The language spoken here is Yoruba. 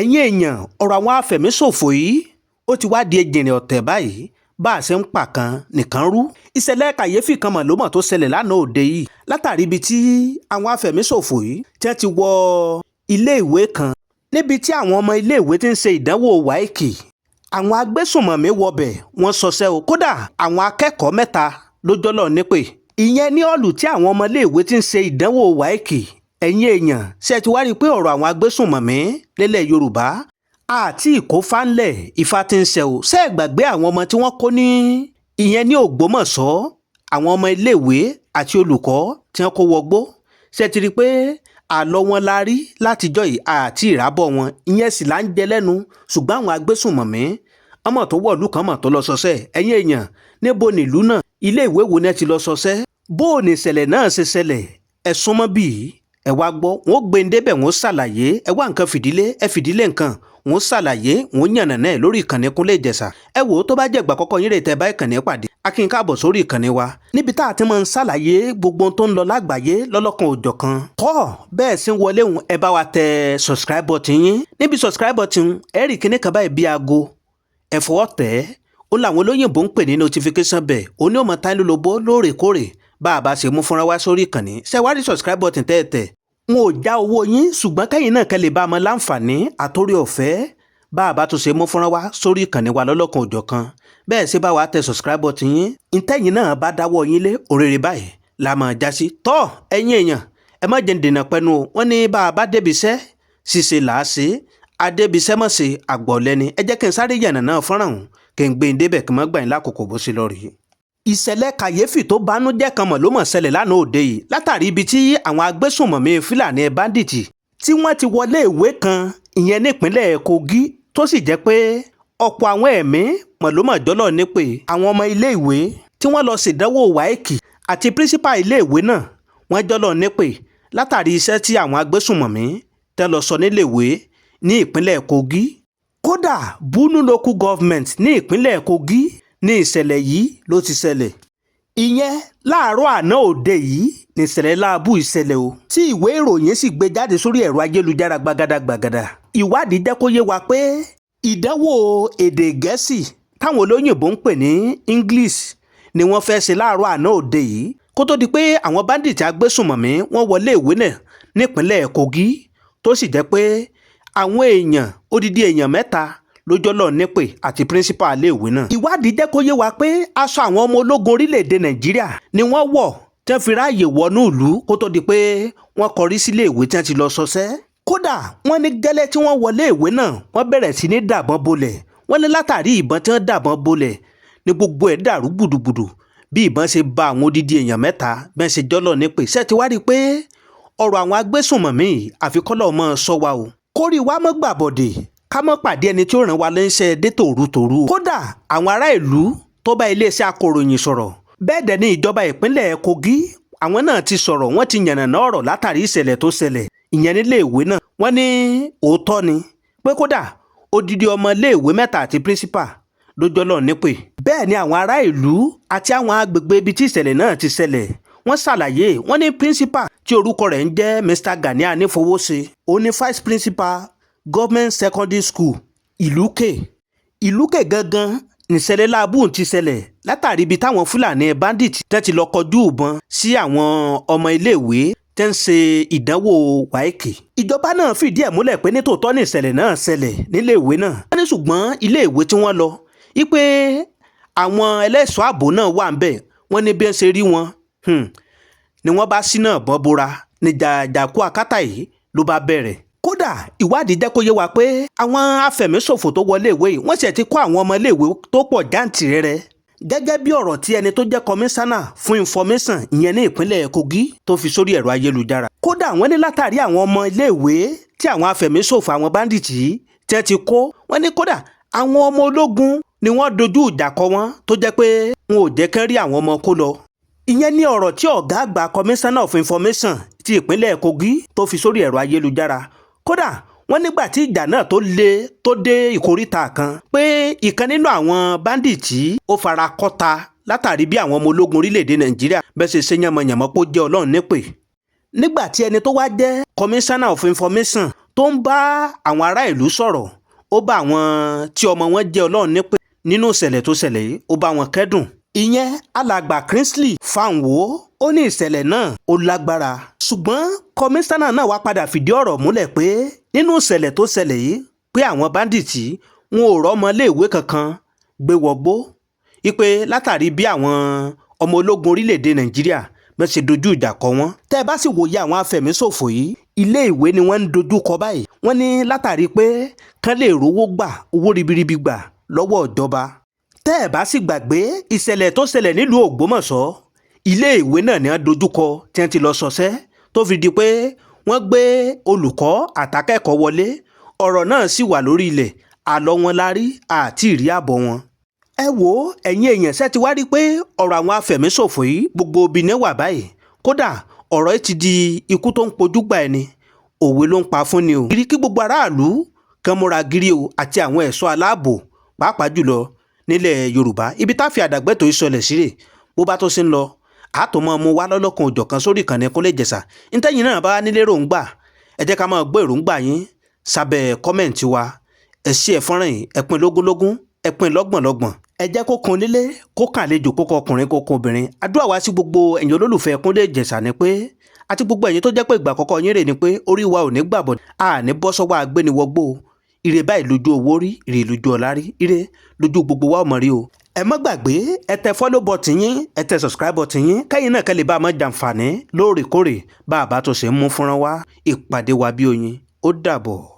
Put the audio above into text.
ẹ̀yin èèyàn ọ̀rọ̀ àwọn afẹ̀míṣòfò yìí ó ti wá di ejìnrìn ọ̀tẹ̀ báyìí bá a ṣe ń pa kan nìkan rú. ìṣẹ̀lẹ̀ kàyéfì kan mọ̀ ló mọ̀ tó ṣẹlẹ̀ lánàá òde yìí látàrí ibi tí àwọn afẹ̀míṣòfò yìí tí wọ́n ti wọ iléèwé kan níbi tí àwọn ọmọ iléèwé ti ń ṣe ìdánwò wáìkì. àwọn agbésùnmọ̀mí wọbẹ̀ wọ́n ṣọṣẹ́ o, kódà àwọn akẹ́kọ̀ọ́ mẹ́ta ló jọ́lọ̀ nípè. ìyẹn ní ọ̀lù tí àwọn ọmọ iléèwé ti ń ṣe ìdánwò wáìkì. ẹ̀yin èèyàn ṣe ti wá rí i pé ọ̀rọ̀ àwọn agbésùnmọ̀mí nílẹ̀ Yorùbá àti ìkófánlẹ̀ Ifá ti ń ṣe o. ṣé ẹ gbàgbé àwọn ọmọ tí wọ́n kó ní ìyẹn ní Ògbómọ̀ṣọ́, àwọn ọmọ iléèwé àti olùkọ́ tí wọ́n kó wọgbó. ṣé ti rí i pé àlọ́ wọn la rí látijọ́ yìí àti ìrábọ̀ wọn ìyẹn sì là ń jẹ lẹ́nu. ṣùgbọ́n àwọn agbésùnmọ̀mí ọmọ tó wọ̀lú kan mọ̀ tó lọ ṣọṣẹ́. ẹ̀yin èèyàn níbo nílùú náà, iléèwé wo ni ẹ ti lọ ṣọṣẹ́, bó o ní ìṣẹ̀lẹ̀ náà ṣe ṣẹlẹ̀, ẹ súnmọ́ bíi ẹ wá gbọ́. wọn ó gbé ń débẹ̀ wọn ó ṣàlàyé, ẹ wá nǹkan fìdílé ẹ fìdílé nǹkan, wọn ó ṣàlàyé wọn ó yànnà náà lórí ìkànnì Kúnlé Ìjẹ̀ṣà. ẹ wò ó tó bá jẹ́ ìgbà àkọ́kọ́ yín rè tẹ́ bá ìkànnì pàdé, a kí n káàbọ̀ sórí ìkànnì wa níbi tá a ti máa ń ṣàlàyé gbogbo ohun tó ń lọ lágbàáyé lọ́lọ́kan òjọ̀kan. bẹ́ẹ̀ sì ń wọlé òun ẹ bá wa tẹ subscribe button yín. níbi subscribe button ẹ rí kíní kan báyìí bí aago, ẹ fọwọ́ tẹ̀ ó làwọn olóyìnbó ń pè ní notification bell. ó ní ó máa tán lólobó lóòrèkóòrè bá a bá ṣe mú fúnra wá sórí ìkànnì. ṣé wá rí subscribe button tẹ́ẹ̀tẹ̀ n ò já owó yín, ṣùgbọ́n kẹ́yìn náà kẹ́ lè bá a mọ láǹfààní àtórí ọ̀fẹ́ bá a bá tún ṣe mú fúnra wá sórí ìkànnì wa lọ́lọ́kan òjọ̀kan. bẹ́ẹ̀ ṣe bá wa tẹ subscribe button yín, ìtẹ́yìn náà bá dáwọ́ yín lé òrèrè báyìí la máa já sí. ẹ̀yin èèyàn ẹ má jẹ́ ń dènà pẹ́nu o. wọ́n ní bá a bá débiṣẹ́ ṣiṣẹ́ là á ṣe, adébiṣẹ́ mọ̀ ṣe àgbọ̀lẹ́ni. ẹ jẹ́ kí n sáré yànnà náà fọ́nrán òun kí n gbé ń débẹ̀ kí n má gbà yín lákòókò bó ṣe lọ rèé. ìṣẹ̀lẹ̀ kàyéfì tó banújẹ́ kan mọ̀ ló mọ̀ ṣẹlẹ̀ lánàá òde yìí látàrí ibi tí àwọn agbésùnmọ̀mí Fúlàní báńdíìtì tí wọ́n ti wọlé ìwé kan ìyẹn nípínlẹ̀ Kogi, tó sì jẹ́ pé ọ̀pọ̀ àwọn ẹ̀mí mọ̀ ló mọ̀ jọ́lọ̀ nípè. àwọn ọmọ ilé ìwé tí wọ́n lọ ṣèdánwò wáìkì àti pírísípà ilé ìwé náà wọ́n jọ́lọ̀ nípè látàrí iṣẹ́ tí àwọn agbésùnmọ̀mí tẹ́ lọ sọ nílé ìwé ní ìpínlẹ̀ Kogi. kódà Bunu local government ní ìpínlẹ̀ Kogi ní ìṣẹ̀lẹ̀ yìí ló ti ṣẹlẹ̀. ìyẹn láàárọ̀ àná òde yìí ní ìṣẹ̀lẹ̀ láàbù ìṣẹ̀lẹ̀ o, tí ìwé ìròyìn sì gbé jáde sórí ẹ̀rọ ayélujára gbàgàdàgbàgàdà. ìwádìí jẹ́ kó yé wa pé ìdánwò èdè Gẹ̀ẹ́sì táwọn olóyìnbó ń pè ní English ni wọ́n fẹ́ ṣe láàárọ̀ àná òde yìí kó tó di pé àwọn báńdíìtì agbésùnmọ̀mí wọ́n wọlé ìwé náà nípínlẹ̀ Kogi, tó sì jẹ́ pé àwọn èèyàn odidi èèyàn mẹ́ta lójọ́ lọ nípè àti píríncípà iléèwé náà. ìwádìí jẹ́ kó yé wa pé aṣọ àwọn ọmọ ológun orílẹ̀-èdè Nàìjíríà ni wọ́n wọ̀ tí wọ́n fi ráàyè wọnú ìlú kó tó di pé wọ́n kọrí sílé ìwé tí wọ́n ti lọ ṣọṣẹ́. kódà wọ́n ní gẹ́lẹ́ tí wọ́n wọlé ìwé náà wọ́n bẹ̀rẹ̀ sí ní dàbọn bolẹ̀. wọ́n ní látàrí ìbọn tí wọ́n dàbọn bolẹ̀ ní gbogbo ẹ̀ dàrú gbùdùgbùdù bí ìbọn ṣe ba àwọn odidi èèyàn mẹ́ta bẹ́ẹ̀ ṣe jọ́lọ̀ nípè. ṣé ti wá rí i pé ọ̀rọ̀ àwọn agbésùnmọ̀mí àfikọ́lọ̀ mọ́ sọ wa o, kórìí wa mọ́ gbàbọ̀dè ká mọ́ pàdé ẹni tí ó ràn wá lẹ́sẹ̀ dé tòrutòru. kódà àwọn ará ìlú tó bá iléeṣẹ́ akọ̀ròyìn sọ̀rọ̀, bẹ́ẹ̀ dẹ̀ ni ìjọba ìpínlẹ̀ Kogi àwọn náà ti sọ̀rọ̀, wọ́n ti yànnàná ọ̀rọ̀ látàrí ìṣẹ̀lẹ̀ tó ṣẹlẹ̀ ìyẹn nílé ìwé náà. wọ́n ní òótọ́ ni pé kódà odidi ọmọ ilé ìwé mẹ́ta àti pírísípà ló jọ́lọ̀ nípè. bẹ́ẹ̀ ni àwọn ará ìlú àti àwọn agbègbè ibi tí ìṣẹ̀lẹ̀ náà ti ṣẹlẹ̀ wọ́n ṣàlàyé. wọ́n ní pírísípà tí orúkọ rẹ̀ ń jẹ́ Mr. Gani Anífowóṣe, òun ni vice principal government secondary school ìlúkè gangan nìṣẹ̀lẹ̀ láàbù ti ṣẹlẹ̀ látàrí ibi táwọn Fúlàní bandits tẹ́ ti lọ kọjú ìbọn sí àwọn ọmọ iléèwé tẹ́ ń ṣe ìdánwò wáìkì. ìjọba náà fìdí ẹ̀ múlẹ̀ pé nítòótọ́ ní ìṣẹ̀lẹ̀ náà ṣẹlẹ̀ níléèwé náà. wọ́n ní ṣùgbọ́n iléèwé tí wọ́n lọ wípé àwọn ẹlẹ́ṣọ́ ààbò náà wà ń bẹ̀. wọ́n ní bí wọ́n ṣe rí wọn ni wọ́n bá ṣínà bọ́ bora ní jàjàkú akátá yìí ló bá bẹ̀rẹ̀. kódà ìwádìí jẹ́ kó yé wa pé àwọn afẹ̀míṣòfò tó wọlé ìwé yìí wọ́n sì ti kó àwọn ọmọ iléèwé tó pọ̀ jàǹtìrẹrẹ. gẹ́gẹ́ bí ọ̀rọ̀ tí ẹni tó jẹ́ kọmíṣánná fún information ìyẹn ní ìpínlẹ̀ Kogi tó fi sórí ẹ̀rọ ayélujára. kódà wọ́n ní látàrí àwọn ọmọ iléèwé tí àwọn afẹ̀míṣòfò àwọn báńdíìtì yìí tẹ́ ti kó, wọ́n ní kódà àwọn ọmọ ológun ni wọ́n dojú ìjà kọ wọ́n tó jẹ́ pé wọn ò jẹ́ kán rí àwọn ọmọ kó lọ. ìyẹn ní ọ̀rọ̀ tí ọ̀gá àgbà commissioner of information ti ìpínlẹ̀ Kogi tó fi sórí ẹ̀rọ ayélujára. kódà wọ́n nígbà tí ìjà náà tó dé ìkóríta kan pé ìkan nínú àwọn báńdíìtì ó fara kọ́ta látàrí bí àwọn ọmọ ológun orílẹ̀-èdè Nàìjíríà bẹ́ẹ̀ ṣe yànmọ̀yànmọ́ pé ó jẹ́ Ọlọ́run nípè. nígbà tí ẹni tó wá jẹ́ commissioner of information tó ń bá àwọn ará ìlú sọ̀rọ̀ ó bá àwọn tí ọmọ wọn jẹ́ ọlọ́run nípè nínú ìṣẹ̀lẹ̀ tó ṣẹlẹ̀ yìí ó bá wọn kẹ́dùn. ìyẹn alàgbà Kingsley Fanwo ó ní ìṣẹ̀lẹ̀ náà ó lágbára ṣùgbọ́n kọmíṣánná náà wá padà fìdí ọ̀rọ̀ múlẹ̀ pé nínú ìṣẹ̀lẹ̀ tó ṣẹlẹ̀ yìí pé àwọn báńdíìtì wọn ò rọ́mọ iléèwé kankan gbé wọgbó ipe látàrí bí àwọn ọmọ ológun orílẹ̀-èdè Nàìjíríà bẹ́ẹ̀ ṣe dojú ìjà kọ wọ́n. tẹ́ ẹ bá sì wòye àwọn afẹ̀míṣòfò yìí ilé ìwé ni wọ́n ń dojú kọ báyìí wọ́n ní látàrí pé kán lè rówó gbà owó ribiribi gbà lọ́wọ́ ìjọba. tẹ́ ẹ bá sì gbàgbé ìṣẹ̀lẹ̀ tó ṣẹlẹ̀ nílùú Ògbómọ̀ṣọ́ ilé ìwé náà ni wọ́n dojú kọ tí wọ́n ti lọ ṣọṣẹ́ tó fi di pé wọ́n gbé olùkọ́ àtàkẹ́kọ̀ọ́ wọlé ọ̀rọ̀ náà sì wà lórí ilẹ̀ àlọ́ wọn lárí àti ìrí àbọ̀ wọn. ẹ wo ẹ̀yin èèyàn ṣe ti wá rí pé ọ̀rọ̀ àwọn afẹ̀míṣòfò yìí gbogbo obìnrin wà báyìí kódà ọ̀rọ̀ yìí ti di ikú tó ń pojú gbà ẹni òwe ló ń pa fún ni o. kiri kí gbogbo aráàlú kan múra gírí o àti àwọn ẹ̀ṣọ́ aláàbò pàápàá jùlọ nílẹ̀ Yorùbá ibi táfi àdàgbẹ́tò ìsọlẹ̀ sílẹ̀ bó bá tó ṣe ń lọ àtòmọ́ mu wá lọ́lọ́kan òjọ̀kan sórí ìkànnì Kúnlé Ìjẹ̀ṣà ntẹ́yìn náà bá nílé ròǹgbà ẹ jẹ́ ká máa gbọ́ èròǹgbà yín sábẹ́ kọ́mẹ̀ǹtì wa ẹ ṣí ẹ fọ́nrán yìí ẹ pín lógúnlógún ẹ pín lọ́gbọ̀nlọ́gbọ̀n ẹ jẹ́ kó kan nílé kó kàn àlejò kó kọ ọkùnrin kó kan obìnrin àdúrà wá sí gbogbo ẹ̀yin olólùfẹ́ Kúnlé Ìjẹ̀ṣà ni pé àti gbogbo ẹ̀yin tó jẹ́ pé ìgbà àkọ́kọ́ yín rè ni pé orí wa ò ní gbàbọ̀ a ní bọ́ sọ́wọ́ agbéniwọgbó ire báyìí lójú owó rí ire lójú ọ̀la rí ire lójú gbogbo wa ọmọ rí o. ẹ má gbàgbé ẹ tẹ follow button yín ẹ tẹ subscribe button yín kẹ́yìn náà kẹ́lẹ́ bá a máa jàǹfààní lóòrèkóòrè bá a bá tó ṣe ń mú fúnra wa ìpàdé wa bí oyin ó dàbọ̀.